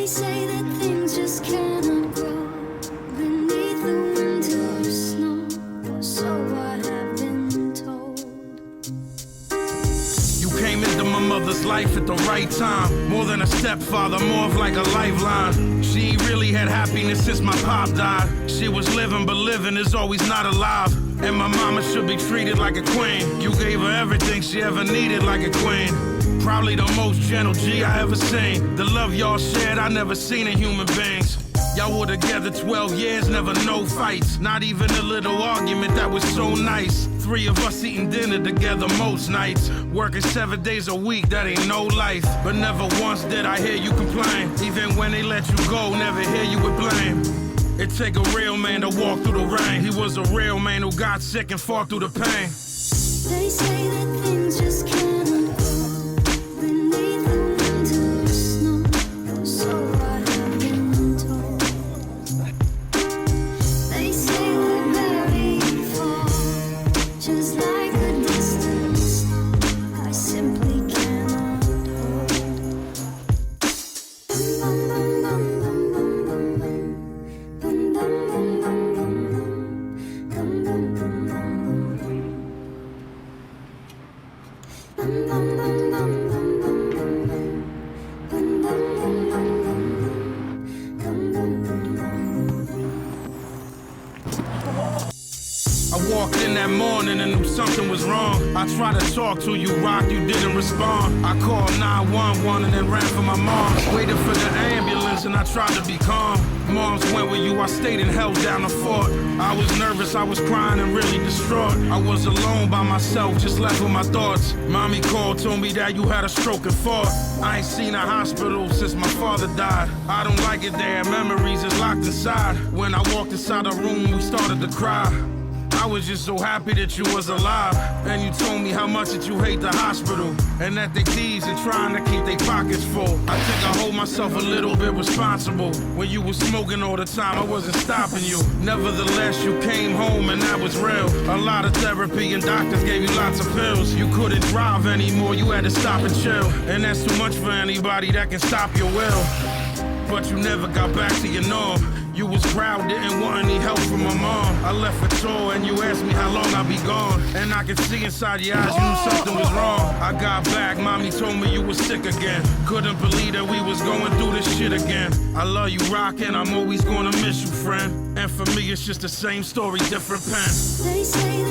They say that things just cannot grow beneath the winter snow, or so I have been told. You came into my mother's life at the right time. More than a stepfather, more of like a lifeline. She ain't really had happiness since my pop died. She was living, but living is always not alive. And my mama should be treated like a queen. You gave her everything she ever needed like a queen. Probably the most gentle G I ever seen. The love y'all shared, I never seen in human beings. Y'all were together 12 years, never no fights. Not even a little argument, that was so nice. 3 of us eating dinner together most nights. Working 7 days a week, that ain't no life. But never once did I hear you complain. Even when they let you go, never hear you with blame. It take a real man to walk through the rain. He was a real man who got sick and fought through the pain. They say that things just cannot grow beneath the winter snow, or so I have been told. They say we're very far, just like a distant star I simply cannot hold. I walked in that morning and knew something was wrong. I tried to talk to you, Rock, you didn't respond. I called 911 and then ran for my mom. Waited for the ambulance and I tried to be calm. Moms went with you, I stayed and held down the fort. I was nervous, I was crying and really distraught. I was alone by myself, just left with my thoughts. Mommy called, told me that you had a stroke and fought. I ain't seen a hospital since my father died. I don't like it there, memories is locked inside. When I walked inside the room, we started to cry. I was just so happy that you was alive. And you told me how much that you hate the hospital, and that they thieves and trying to keep their pockets full. I think I hold myself a little bit responsible. When you was smoking all the time, I wasn't stopping you. Nevertheless, you came home and that was real. A lot of therapy and doctors gave you lots of pills. You couldn't drive anymore, you had to stop and chill. And that's too much for anybody that can stop your will. But you never got back to your norm. You was proud, didn't want any help from my mom. I left for tour and you asked me how long I'd be gone. And I could see inside your eyes you knew something was wrong. I got back, mommy told me you was sick again. Couldn't believe that we was going through this shit again. I love you, Rock, and I'm always gonna miss you, friend. And for me it's just the same story, different pen. They say